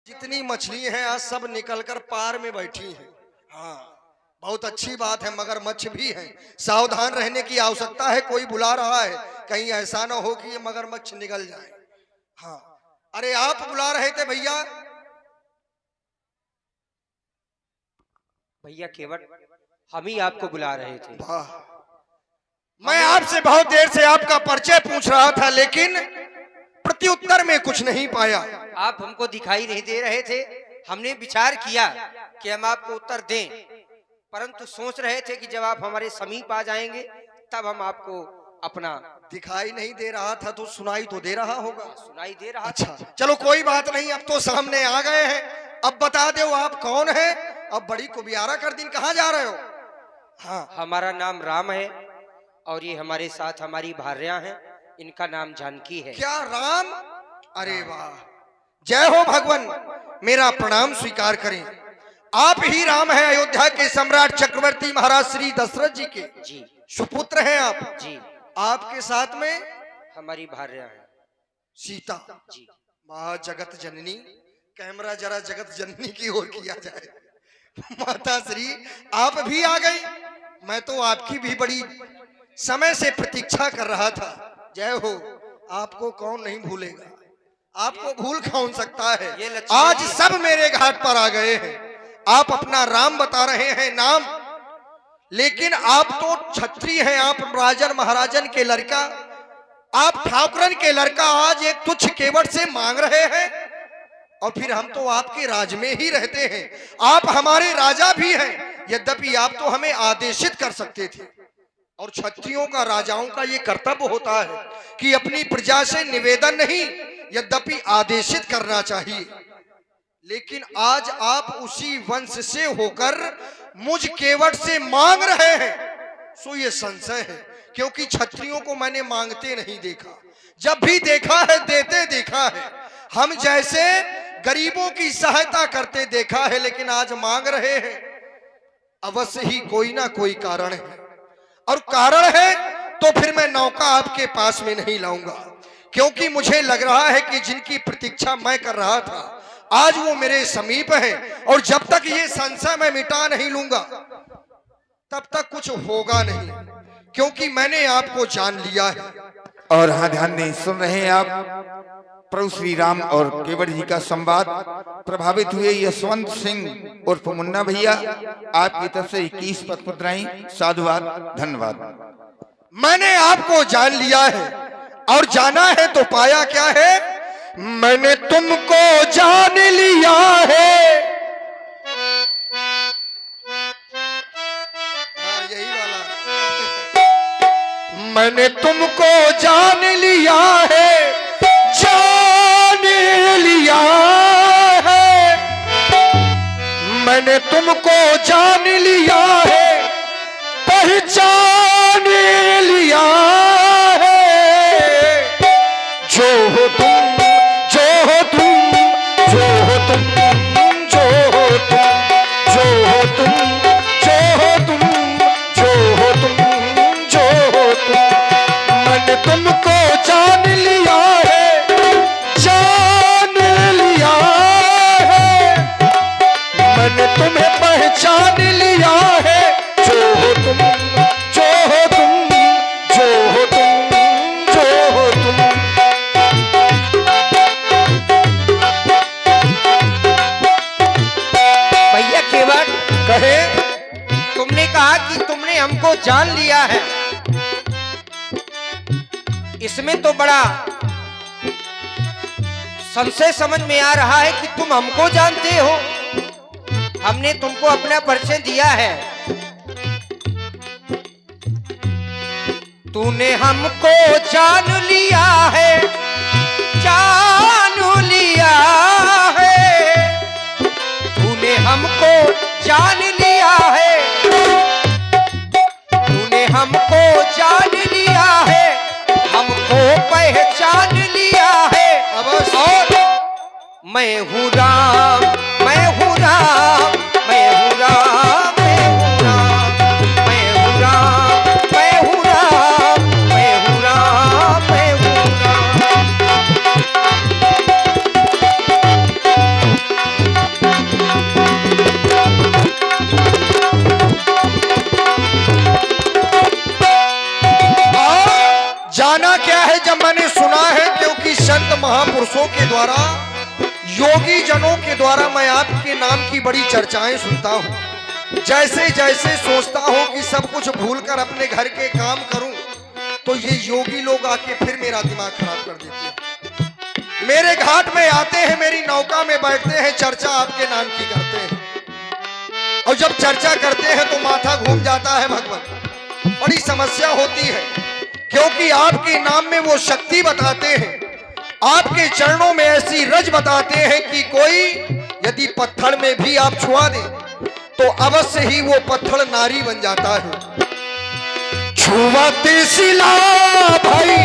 जितनी मछली हैं आज सब निकलकर पार में बैठी हैं। हाँ, बहुत अच्छी बात है, मगरमच्छ भी हैं। सावधान रहने की आवश्यकता है, कोई बुला रहा है, कहीं ऐसा ना हो कि ये मगरमच्छ निकल जाए। हाँ, अरे आप बुला रहे थे भैया? भैया केवट, हम ही आपको बुला रहे थे। वाह, मैं आपसे बहुत देर से आपका परिचय पूछ रहा था, लेकिन प्रत्युत्तर में कुछ नहीं पाया। आप हमको दिखाई नहीं दे रहे थे। हमने विचार किया कि हम आपको उत्तर दें, परंतु सोच रहे थे कि जब आप हमारे समीप आ जाएंगे तब हम आपको अपना। दिखाई नहीं दे रहा था तो सुनाई तो दे रहा होगा। सुनाई दे रहा। अच्छा, चलो कोई बात नहीं, अब तो सामने आ गए हैं। अब बता दो आप कौन है? अब बड़ी कुबियारा कर दिन कहाँ जा रहे हो? हाँ, हमारा नाम राम है और ये हमारे साथ हमारी भार्या हैं, इनका नाम जानकी है। क्या राम? अरे वाह, जय हो भगवान, मेरा प्रणाम स्वीकार करें। आप ही राम हैं, अयोध्या के सम्राट चक्रवर्ती महाराज श्री दशरथ जी के जी सुपुत्र हैं आप जी। आपके साथ में हमारी भार्या है सीता जी। माँ जगत जननी, कैमरा जरा जगत जननी की ओर किया जाए। माता श्री आप भी आ गई, मैं तो आपकी भी बड़ी समय से प्रतीक्षा कर रहा था। जय हो, आपको कौन नहीं भूलेगा, आपको भूल कौन सकता है। आज सब मेरे घाट पर आ गए हैं। आप अपना राम बता रहे हैं नाम, लेकिन आप तो क्षत्रिय हैं, आप राजन महाराजन के लड़का, आप ठाकुरन के लड़का आज एक तुच्छ केवट से मांग रहे हैं। और फिर हम तो आपके राज में ही रहते हैं, आप हमारे राजा भी हैं। यद्यपि आप तो हमें आदेशित कर सकते थे, और क्षत्रियों का, राजाओं का ये कर्तव्य होता है कि अपनी प्रजा से निवेदन नहीं, यद्यपि आदेशित करना चाहिए। लेकिन आज आप उसी वंश से होकर मुझ केवट से मांग रहे हैं, सो ये संशय है, क्योंकि क्षत्रियों को मैंने मांगते नहीं देखा। जब भी देखा है देते देखा है, हम जैसे गरीबों की सहायता करते देखा है, लेकिन आज मांग रहे हैं। अवश्य ही कोई ना कोई कारण है, और कारण है तो फिर मैं नौका आपके पास में नहीं लाऊंगा, क्योंकि मुझे लग रहा है कि जिनकी प्रतीक्षा मैं कर रहा था आज वो मेरे समीप है, और जब तक ये संशय मैं मिटा नहीं लूंगा तब तक कुछ होगा नहीं, क्योंकि मैंने आपको जान लिया है। और हाँ, ध्यान दें, सुन रहे हैं आप प्रभु श्री राम और केवट जी का संवाद। प्रभावित हुए यशवंत सिंह उर्फ मुन्ना भैया, आपकी तरफ से 21 पद मुद्राएं। साधुवाद, धन्यवाद। मैंने आपको जान लिया है, और जाना है तो पाया क्या है? मैंने तुमको जान लिया है। हाँ, यही वाला। मैंने तुमको जान लिया है, जान लिया है। मैंने तुमको जान लिया है, पहचान लिया है। जो हो तुम, जो हो तुम, जो हो तुम, जो हो तुम, जो हो तुम, जो हो तुम, जो हो तुम, जो हो तुम। मैंने तुमको जान लिया है, जान लिया है। मैंने तुम्हें पहचान लिया है। जो हो तुम, जो हो तुम, जो हो तुम, जो हो तुम। भैया केवट, कहे तुमने कहा कि तुमने हमको जान लिया है, इसमें तो बड़ा संशय समझ में आ रहा है कि तुम हमको जानते हो। हमने तुमको अपना परिचय दिया है, तूने हमको जान लिया है, जान लिया है। तूने हमको जान लिया है, तूने हमको जान लिया है, हमको पहचान लिया है। और मैं हूँ राम, मैं हूँ राम, मैं हूँ राम, मैं हूँ राम, मैं हूँ राम, मैं हूँ राम, मैं हूँ राम, मैं हूँ राम। जब मैंने सुना है, क्योंकि संत महापुरुषों के द्वारा, योगी जनों के द्वारा मैं आपके नाम की बड़ी चर्चाएं सुनता हूं। जैसे जैसे सोचता हूं कि सब कुछ भूलकर अपने घर के काम करूं, तो ये योगी लोग आके फिर मेरा दिमाग खराब कर देते हैं। मेरे घाट में आते हैं, मेरी नौका में बैठते हैं, चर्चा आपके नाम की करते हैं, और जब चर्चा करते हैं तो माथा घूम जाता है भगवान। बड़ी समस्या होती है, क्योंकि आपके नाम में वो शक्ति बताते हैं, आपके चरणों में ऐसी रज बताते हैं कि कोई यदि पत्थर में भी आप छुआ दे तो अवश्य ही वो पत्थर नारी बन जाता है। छुआते सिला भाई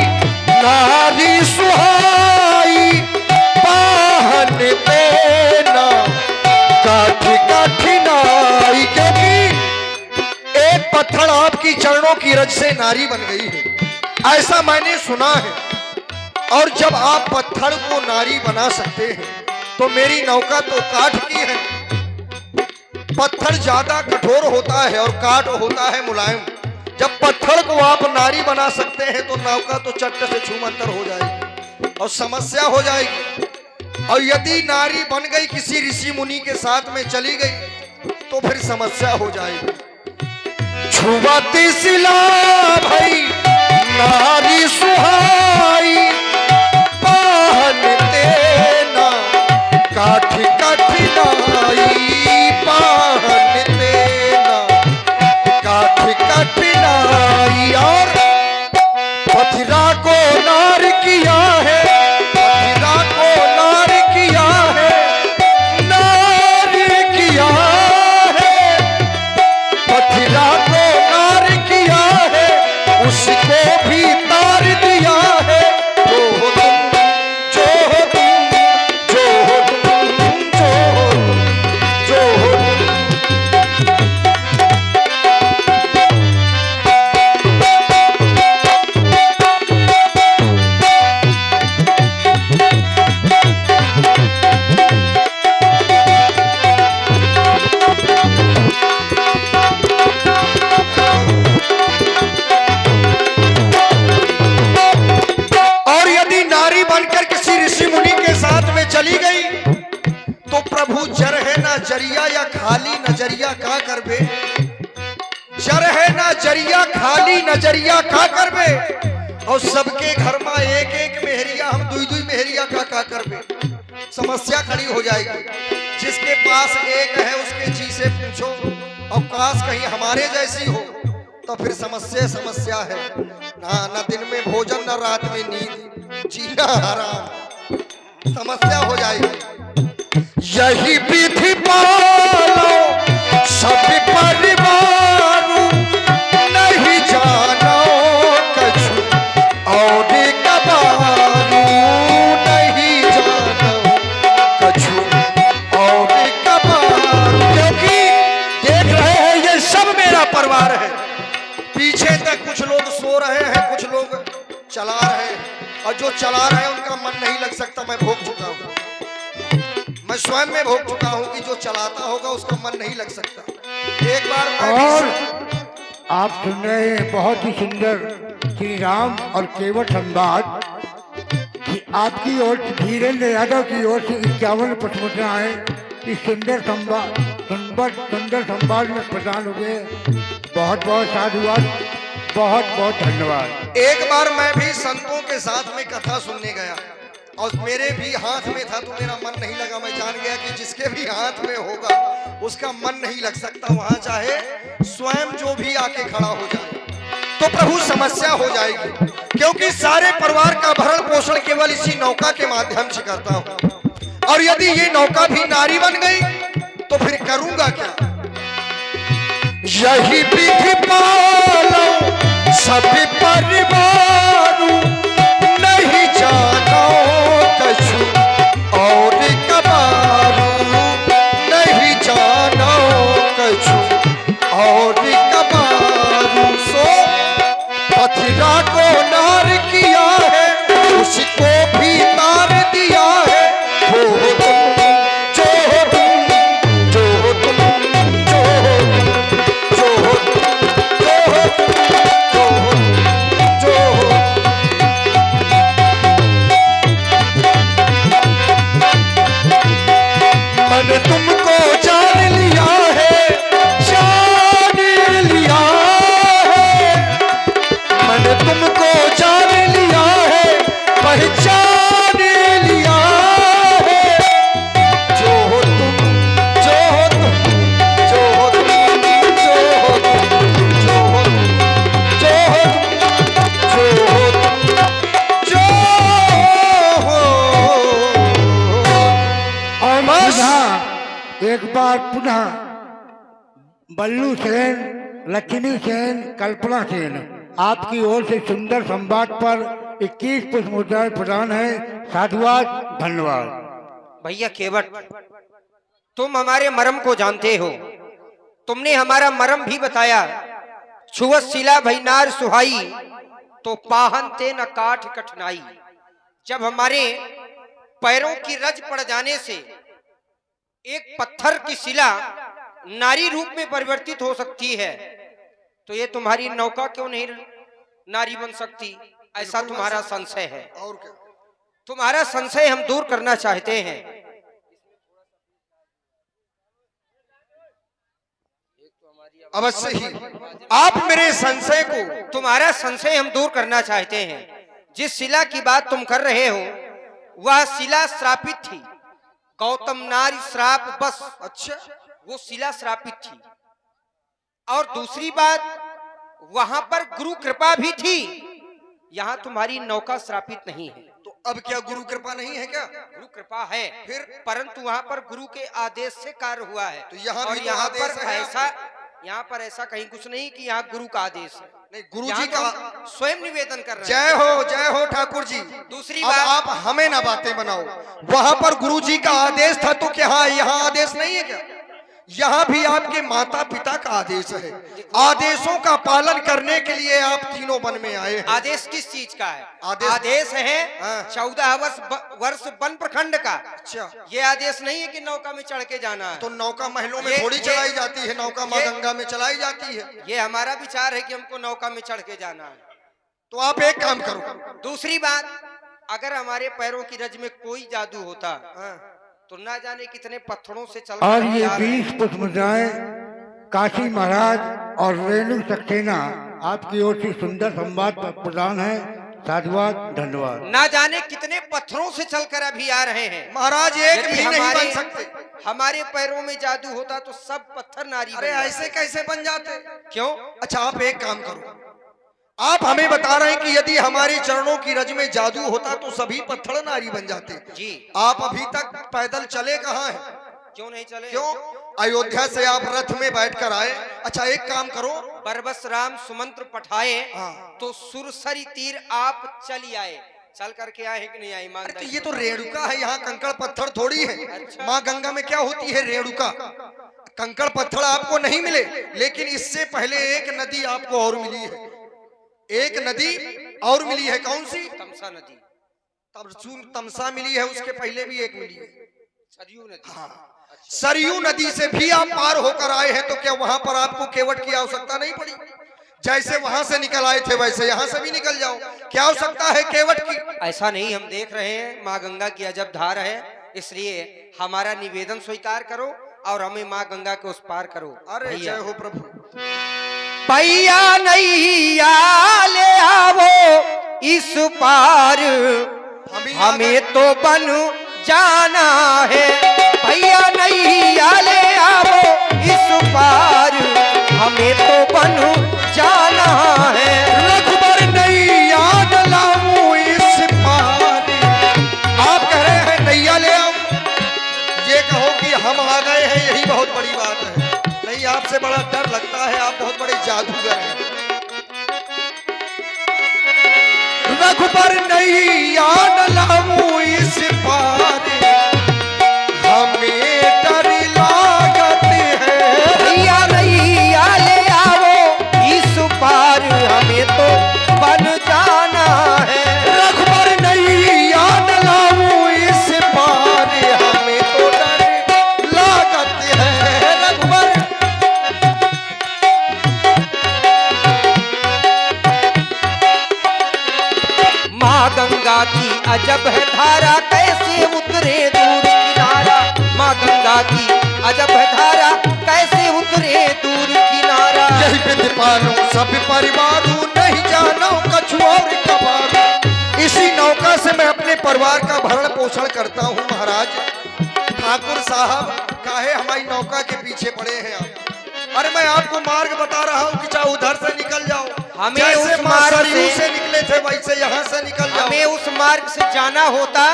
नारी सुहाई, पाहन पे ना काठी काठी नाई, क्योंकि एक पत्थर आपकी चरणों की रज से नारी बन गई है, ऐसा मैंने सुना है। और जब आप पत्थर को नारी बना सकते हैं तो मेरी नौका तो काठ की है। पत्थर ज्यादा कठोर होता है और काठ होता है मुलायम। जब पत्थर को आप नारी बना सकते हैं तो नौका तो चट्ट से छूमंतर हो जाएगी और समस्या हो जाएगी। और यदि नारी बन गई, किसी ऋषि मुनि के साथ में चली गई, तो फिर समस्या हो जाएगी। छुआती सिला भाई नारी सुहाई, पाहन तेना काठी काठी नाई, पाहन तेना काठी काठी नाई। और पथिरा को नार किया है, पथिरा को नार किया है, नार किया है, पथिरा को नार किया है, उसको भी तार दिया है। जो हो तुम, जो हो तुम, जो हो तुम, जो हो तुम, जो हो चली गई तो प्रभु जर है ना जरिया या खाली नजरिया का करबे, जर है ना जरिया खाली नजरिया का करबे। और सबके घर में एक एक मेहरिया, हम दुई दुई मेहरिया का करबे। समस्या खड़ी हो जाएगी। जिसके पास एक है उसके जी से पूछो, और काश कहीं हमारे जैसी हो, तो फिर समस्या है। ना दिन में भोजन, ना रात में नींद, जीना हराम, समस्या हो जाएगी। यही विधि पालो सब परिवार, नहीं जानो कछु और कबारू, नहीं जानो कछु और कबारू। क्योंकि देख रहे हैं ये सब मेरा परिवार है। पीछे तक कुछ लोग सो रहे हैं, कुछ लोग चला रहे हैं, और जो चला रहे हैं उनका मन नहीं लग सकता। मैं भोग चुका हूँ, मैं स्वयं में भोग चुका हूँ कि जो चलाता होगा उसका मन नहीं लग सकता। एक बार और आप सुन रहे हैं बहुत ही सुंदर श्री राम और केवट संवाद कि आपकी ओर धीरेन्द्र यादव की ओर से 51 पटमुद्राएं इस सुंदर संवाद में प्रदान हुए। बहुत बहुत साधुवाद, बहुत बहुत धन्यवाद। एक बार मैं भी संतों के साथ में कथा सुनने गया और मेरे भी हाथ में था, तो मेरा मन नहीं लगा। मैं जान गया कि जिसके भी हाथ में होगा उसका मन नहीं लग सकता, वहां चाहे स्वयं जो भी आके खड़ा हो जाए, तो प्रभु समस्या हो जाएगी। क्योंकि सारे परिवार का भरण पोषण केवल इसी नौका के माध्यम से करता हूं, और यदि ये नौका भी नारी बन गई तो फिर करूंगा क्या। यही विधि पालो सब परिवार, नहीं जानो कछु और कबारू, नहीं जानो कछु और कबारू। सो पथिरा को नार किया है, उसको भी तार दिया है। जो हो तुम, जो हो तुम, जो हो तुम, जो हो तुम, जो हो तुम, जो हो तुम, जो हो, जो हो। मैंने तुमको जान लिया है, जान लिया है, मैंने तुमको जान लिया है, पहचान लिया है। जो हो तुम, जो हो तुम, जो हो तुम, जो हो तुम, जो हो तुम, जो हो तुम, जो हो और बस। पुनः एक बार पुनः बल्लू सेन, लक्ष्मी सेन, कल्पना सेन आपकी ओर से सुंदर संवाद पर 21 पुष्प मुद्राएं प्रदान है। साधुवाद, धन्यवाद। भैया केवट, तुम हमारे मरम को जानते हो, तुमने हमारा मरम भी बताया। छुअत शिला भई नार सुहाई, तो पाहन ते न काठ कठिनाई। जब हमारे पैरों की रज पड़ जाने से एक पत्थर की शिला नारी रूप में परिवर्तित हो सकती है, तो ये तुम्हारी नौका क्यों नहीं नारी बन सकती? ऐसा तुम्हारा संशय है। और क्या? तुम्हारा संशय हम दूर करना चाहते हैं। अवश्य ही आप मेरे संशय को, तुम्हारा संशय हम दूर करना चाहते हैं। जिस शिला की बात तुम कर रहे हो वह शिला श्रापित थी। गौतम नारी श्राप बस। अच्छा, वो शिला श्रापित थी। और दूसरी बात, वहां पर गुरु कृपा भी थी। यहाँ तुम्हारी नौका श्रापित नहीं है। तो अब क्या गुरु कृपा नहीं है क्या? गुरु कृपा है, फिर? परंतु वहां पर गुरु के आदेश से कार्य हुआ है। तो यहाँ और भी तो यहाँ आदेश पर है ऐसा, यहाँ पर ऐसा कहीं कुछ नहीं कि यहाँ गुरु का आदेश है। नहीं, गुरु यहाँ जी का। तो स्वयं निवेदन कर रहे जय हो, जय हो ठाकुर जी। दूसरी अब बात, आप हमें ना बातें बनाओ। वहां पर गुरु जी का आदेश था, तो क्या यहाँ आदेश नहीं है क्या? यहाँ भी आपके माता पिता का आदेश है। आदेशों का पालन करने के लिए आप तीनों वन में आए हैं। आदेश किस चीज का है? आदेश है हाँ। 14 वर्ष वन प्रखंड का। अच्छा, ये आदेश नहीं है कि नौका में चढ़ के जाना है। तो नौका महलों में ये- थोड़ी ये- चलाई जाती है, नौका माँ ये- गंगा में चलाई जाती है। ये हमारा विचार है कि हमको नौका में चढ़ के जाना है। तो आप एक काम करो। दूसरी बात, अगर हमारे पैरों की रज में कोई जादू होता हाँ। तो ना जाने कितने पत्थरों से चल और ये 20 पुष्प मुद्राएं काशी महाराज और रेणु सक्सेना आपकी ओर से सुंदर संवाद पर प्रदान है। साधुवाद, धन्यवाद। ना जाने कितने पत्थरों से चलकर अभी आ रहे हैं। महाराज एक यदि भी नहीं बन सकते। हमारे पैरों में जादू होता तो सब पत्थर नारी अरे बन जाते। ऐसे कैसे बन जाते? क्यों? अच्छा, आप एक काम करो। आप हमें बता रहे हैं कि यदि हमारे चरणों की रज में जादू होता तो सभी पत्थर नारी बन जाते। जी। आप अभी तक पैदल चले कहाँ हैं? क्यों नहीं चले? क्यों? अयोध्या से आप रथ में बैठकर आए। अच्छा, एक काम करो। बरबस राम सुमंत्र पठाए, हाँ। तो सुरसरी तीर आप चली आए। चल करके आए कि नहीं आए? अरे तो ये तो रेणुका है, यहाँ कंकड़ पत्थर थोड़ी है। अच्छा। माँ गंगा में क्या होती है? रेणुका। कंकड़ पत्थर आपको नहीं मिले, लेकिन इससे पहले एक नदी आपको और मिली है। एक नदी और मिली है। कौन सी? तमसा नदी। तमसा मिली है, उसके पहले भी एक मिली है, सरयू नदी। हाँ। सरयू नदी से भी आप पार होकर आए हैं, तो क्या वहां पर आपको केवट की आवश्यकता नहीं पड़ी? जैसे वहां से निकल आए थे वैसे यहाँ से भी निकल जाओ। क्या आवश्यकता है केवट की? ऐसा नहीं, हम देख रहे हैं माँ गंगा की अजब धार है, इसलिए हमारा निवेदन स्वीकार करो और हमें माँ गंगा के उस पार करो। अरे जय हो प्रभु। भैया नैया ले आवो इस पार, हमें तो बन जाना है। भैया नैया ले आवो इस पार, हमें तो बन जाना है। रघुबर नैया डलाऊं इस पार। आप कह रहे हैं नैया ले आओ, ये कहो कि हम आ गए हैं, यही बहुत बड़ी बात है। नहीं, आपसे बड़ा डर लगता है, आप बहुत बड़े जादूगर हैं। रघुबर नैया डलाऊं इस पार, हमें डर लागत है। भैया नैया ले आवो इस पार, हमें तो बन जाना है। रघुबर नैया डलाऊं इस पार, हमें तो डर लागत है। रघुबर माँ गंगा की अजब है धारा, कैसे उतरे सब परिवार नहीं जानो कछु और कबारू। इसी नौका से मैं अपने परिवार का भरण पोषण करता हूँ महाराज। ठाकुर साहब काहे हमारी नौका के पीछे पड़े हैं आप? अरे मैं आपको मार्ग बता रहा हूँ कि चाहे उधर से निकल जाओ, हमें जैसे उस मार्ग से निकले थे वैसे यहाँ से निकल जाओ। हमें उस मार्ग से जाना होता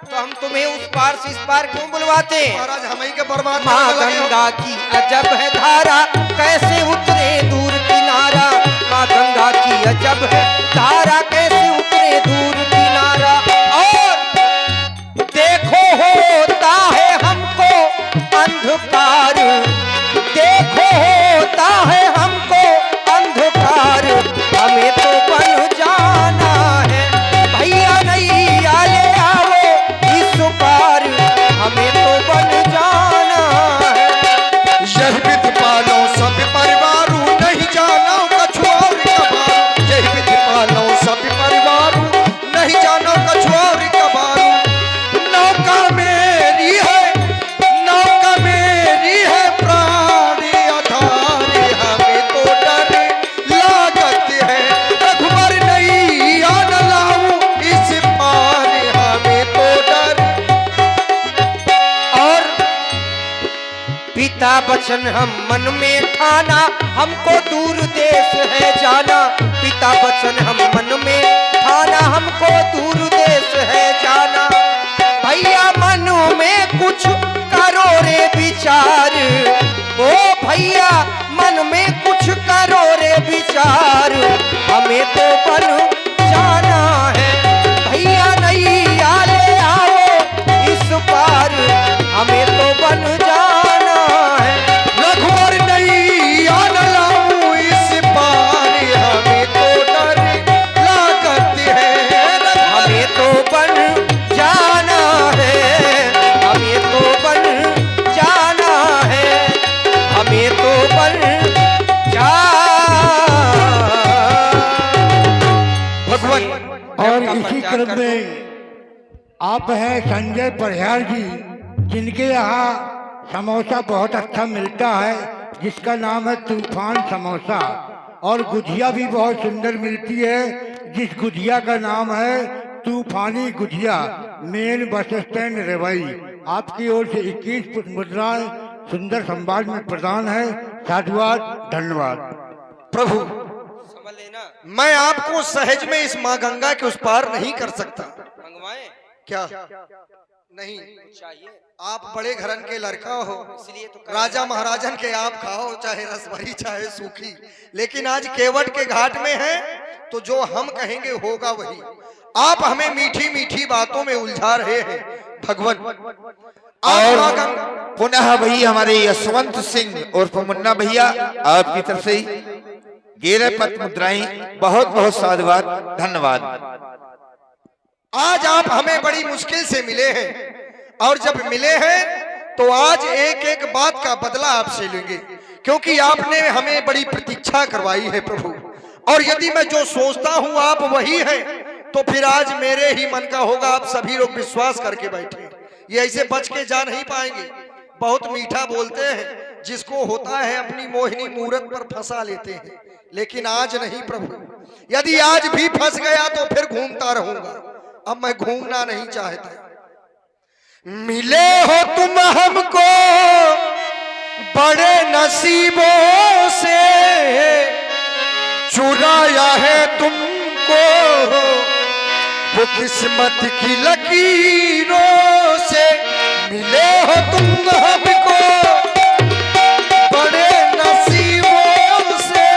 तो हम तुम्हें उस पार से इस पार क्यों बुलवाते? महाराज हमें के बर्बाद माँ गंगा की अजब है धारा, कैसे उतरे दूर किनारा। माँ गंगा की अजब है धारा, कैसे उतरे दूर किनारा। और देखो होता है हमको अंधकार, देखो होता है हमको अंधकार। हमें तो बन जाना है भैया, नहीं आले आओ इस पार। हमें तो बन जाना है। यह विधि पालो सब परिवारू, नहीं जानो कछु और कबारू। यह विधि पालो सब परिवारू, नहीं जानो कछु और कबारू। नौका मेरी है, नौका मेरी है, प्राण आधार। हमें तो डर लागत है, रघुवर नहीं आन लाऊं इस पार। हमें तो डर। और पिता वचन हम मन में ठाना, हमको दूर देश है जाना। पिता वचन हम मन में ठाना, हमको दूर देश है जाना। भैया मन में कुछ करो रे विचार, ओ भैया मन में कुछ करो रे विचार। हमें तो बन जाना है भैया, नहीं आले आओ इस पार। हमें तो बन जाना है। रघुवर नहीं आन लाऊं इस पार। हमें तो डर लागत है, हमें तो बन जाना है। हमें तो बन जाना है। हमें तो बन भगवान। और इसी क्रम में आप हैं संजय परिहार जी, जिनके यहाँ समोसा बहुत अच्छा मिलता है, जिसका नाम है तूफान समोसा। और गुजिया भी बहुत सुंदर मिलती है, जिस गुजिया का नाम है तूफानी गुजिया। मेन बस स्टैंड रेवाई। आपकी ओर से 21 पुष्प मुद्राएं सुंदर संवाद में प्रदान है। साधुवाद, धन्यवाद। प्रभु समझ लेना। मैं आपको सहज में इस माँ गंगा के उस पार नहीं कर सकता। मंगवाएं क्या नहीं? चाहिए, आप बड़े घरन के लड़का हो, इसलिए तो राजा महाराजन के आप खाओ, चाहे रसभरी चाहे सूखी। लेकिन आज केवट के घाट में है तो जो हम कहेंगे होगा वही। आप हमें मीठी मीठी बातों में उलझा रहे हैं भगवान। और पुनः भैया हमारे यशवंत सिंह और मुन्ना भैया आपकी तरफ से 11 पत्र मुद्राएं। बहुत बहुत साधुवाद, धन्यवाद। आज आप हमें बड़ी मुश्किल से मिले हैं, और जब मिले हैं तो आज एक एक बात का बदला आपसे लेंगे, क्योंकि आपने हमें बड़ी प्रतीक्षा करवाई है प्रभु। और यदि मैं जो सोचता हूं आप वही हैं, तो फिर आज मेरे ही मन का होगा। आप सभी लोग विश्वास करके बैठे, ये ऐसे बच के जा नहीं पाएंगे। बहुत मीठा बोलते हैं, जिसको होता है अपनी मोहिनी मूरत पर फंसा लेते हैं, लेकिन आज नहीं प्रभु। यदि आज भी फंस गया तो फिर घूमता रहूंगा। अब मैं घूमना नहीं चाहता। मिले हो तुम हमको बड़े नसीबों से, चुराया है तुमको वो किस्मत की लकीरों से। मिले हो तुम हमको बड़े नसीबों से,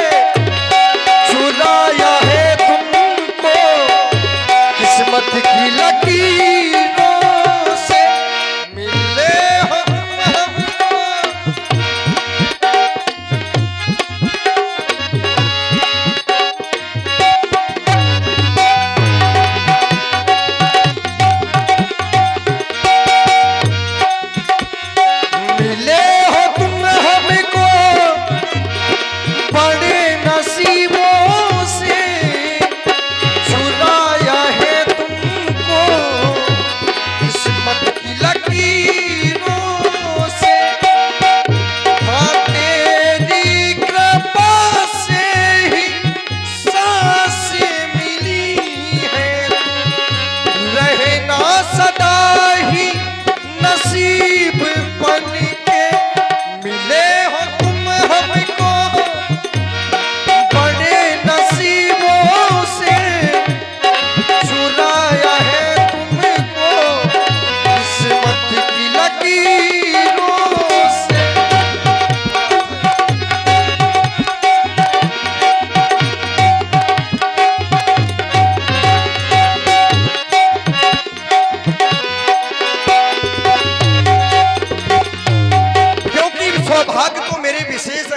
चुराया है तुमको किस्मत की लकीरों से। मिले हो तुम हमको।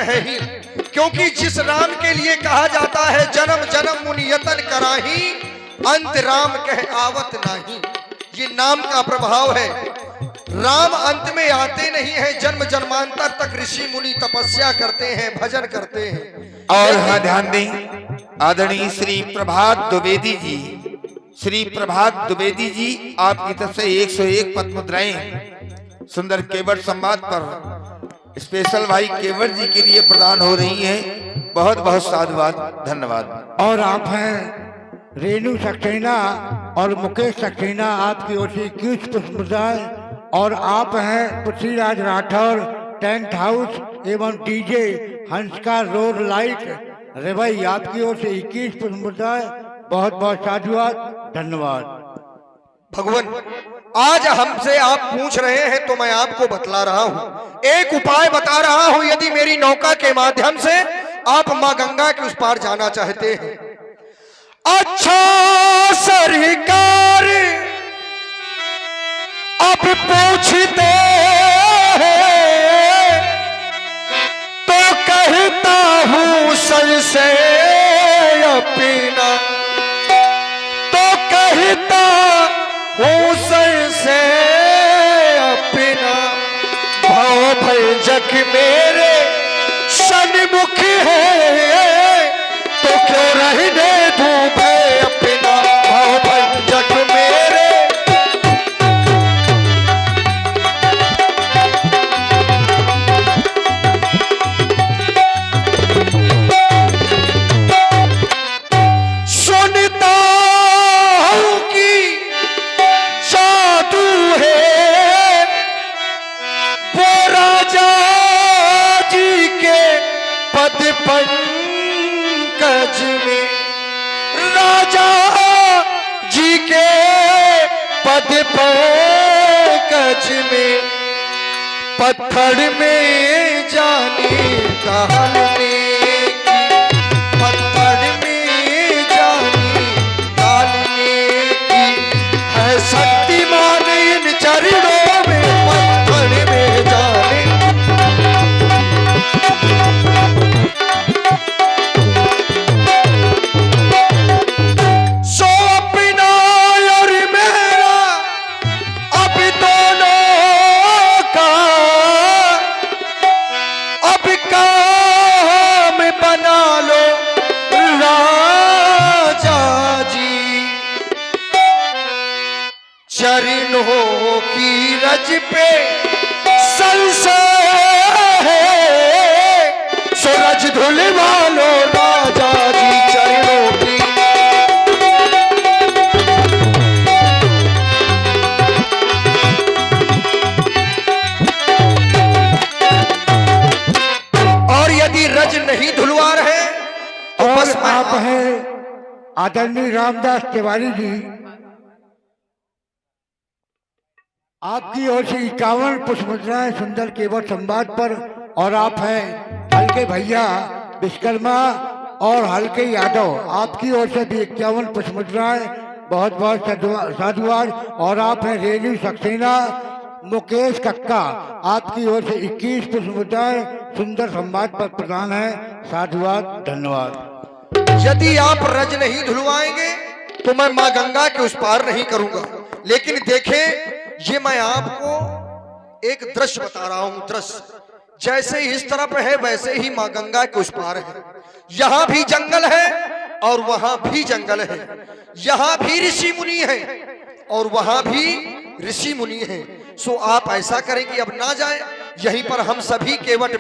है ही, क्योंकि जिस राम के लिए कहा जाता है जन्म जन्म मुनि यतन कराही, अंत राम कह आवत नाही। ये नाम का प्रभाव है। राम अंत में आते नहीं है, जन्म जन्मांतर तक ऋषि मुनि तपस्या करते हैं, भजन करते हैं। और हाँ ध्यान दें, आदरणीय श्री प्रभात द्विवेदी जी, श्री प्रभात द्विवेदी जी आपकी तरफ से 101 पद मुद्राएं सुंदर केवट संवाद पर स्पेशल भाई केवट जी के लिए प्रदान हो रही हैं। बहुत बहुत साधुवाद, धन्यवाद। और आप हैं रेणु सक्सेना और मुकेश सक्सेना, आपकी ओर से 21 पुष्पमुद्राएं। और आप हैं पृथ्वीराज राठौर, टेंट हाउस एवं डीजे हंसका रोड लाइट रेवई, आपकी ओर से 21 पुष्पमुद्राएं। बहुत बहुत साधुवाद, धन्यवाद। भगवान, आज हमसे आप पूछ रहे हैं तो मैं आपको बतला रहा हूं, एक उपाय बता रहा हूं। यदि मेरी नौका के माध्यम से आप मां गंगा के उस पार जाना चाहते हैं। अच्छा सरकार अब पूछते हैं तो कहता हूं सर से अपना, तो कहता हूं सर से अपना। भाव भय जग मेरे सन्मुख है, तो क्यों रहने दूं भय अपना। भाव भय जग मेरे सुनता हूं कि जादू है वो राजा जी के पद पंकज में, राजा जी के पद पंकज में। पत्थर में जाने डालने की, पत्थर में जाने डालने की है शक्तिमान इन चरणों में। पत्थर में जाने सो अपना और मेरा अब दोनों का अब काम बना लो राजा जी। चरणों की रज पे संशय है, सूरज धुलवा लो राजा जी चरणों की। और यदि रज नहीं धुलवा रहे तो और बस आप हैं आदरणीय रामदास तिवारी जी, आपकी ओर से 51 पुष्पमुद्राएं सुंदर केवट संवाद पर। और आप हैं हल्के भैया विश्वकर्मा और हल्के यादव, आपकी ओर से भी 51 पुष्पमुद्राएं। बहुत बहुत साधुवाद। और आप हैं रेणु सक्सेना, मुकेश कक्का, आपकी ओर से 21 पुष्पमुद्राएं सुंदर संवाद पर प्रदान है। साधुवाद, धन्यवाद। यदि आप रज नहीं धुलवाएंगे तो मैं मां गंगा के उस पार नहीं करूंगा। लेकिन देखें, ये मैं आपको एक दृश्य बता रहा हूं। दृश्य जैसे इस तरफ है वैसे ही मां गंगा के उस पार है। यहां भी जंगल है और वहां भी जंगल है। यहां भी ऋषि मुनि है और वहां भी ऋषि मुनि है। सो आप ऐसा करें कि अब ना जाए, यहीं पर हम सभी केवट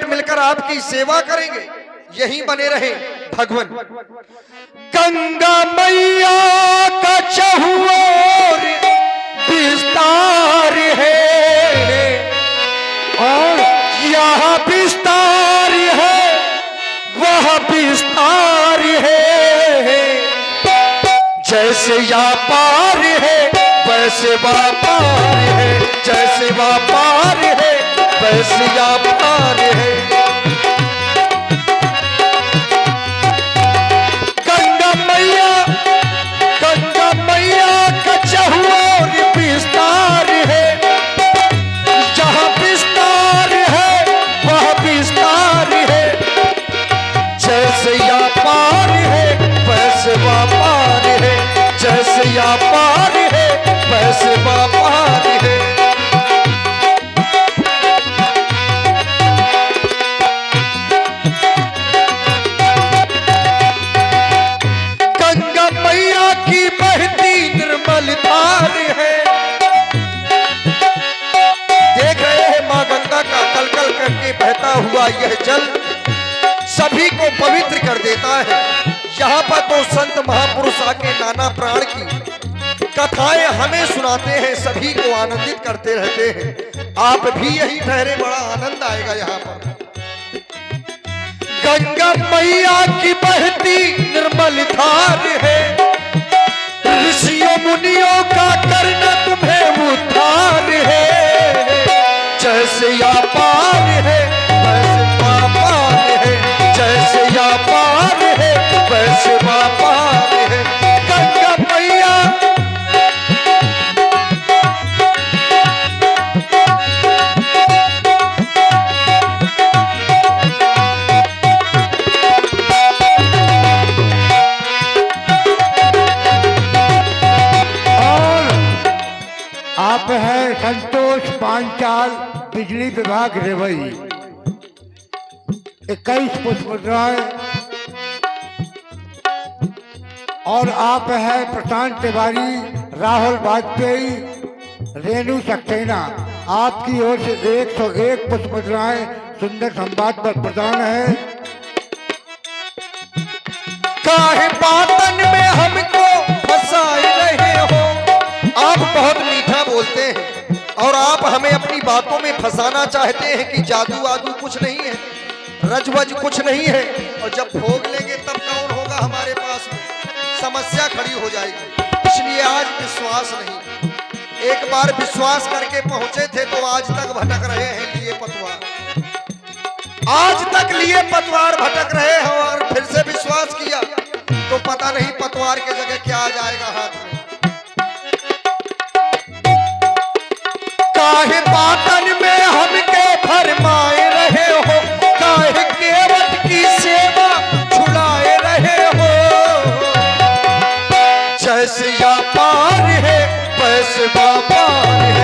मिलकर आपकी सेवा करेंगे। यहीं बने रहे भगवान। गंगा मैया का चहुओर विस्तार है और यहाँ विस्तार है, वह विस्तार है। जैसे या पार है वैसे व्यापार है, जैसे व्यापार है वैसे या पार है। गंगा मैया का चहुओर विस्तार है, जहाँ विस्तार है यह जल सभी को पवित्र कर देता है। यहाँ पर तो संत महापुरुष आके नाना प्राण की कथाएं हमें सुनाते हैं, सभी को आनंदित करते रहते हैं। आप भी यही ठहरे, बड़ा आनंद आएगा यहाँ पर। गंगा मैया की बहती निर्मल धार है, ऋषियों मुनियों का करना तुम्हें उद्धार है। जैसे या पार है वैसे पार है, जैसे या पार है वैसे पार है। गंगा मैया आप है संतोष पांचाल, बिजली विभाग रेवई। 21 पुष्पमुद्राएं। और आप है प्रशांत तिवारी, राहुल वाजपेयी, रेणु सक्सेना। आपकी ओर से 101 पुष्पमुद्राएं सुंदर संवाद पर प्रदान है। काहे बातन में हमको फंसाए रहे हो। आप बहुत मीठा बोलते हैं और आप हमें अपनी बातों में फंसाना चाहते हैं कि जादू आदू कुछ नहीं है, रजवज कुछ नहीं है, और जब भोग लेंगे तब कौन होगा हमारे पास में, समस्या खड़ी हो जाएगी। इसलिए आज विश्वास नहीं, एक बार विश्वास करके पहुंचे थे तो आज तक भटक रहे हैं लिए पतवार, आज तक लिए पतवार भटक रहे हैं। और फिर से विश्वास किया तो पता नहीं पतवार के जगह क्या आ जाएगा हाथ में। काहे बातन में हमके फरमाए रहे हो, काहे केवट की सेवा छुड़ाए रहे हो। जैसे या पार है वैसे पार है,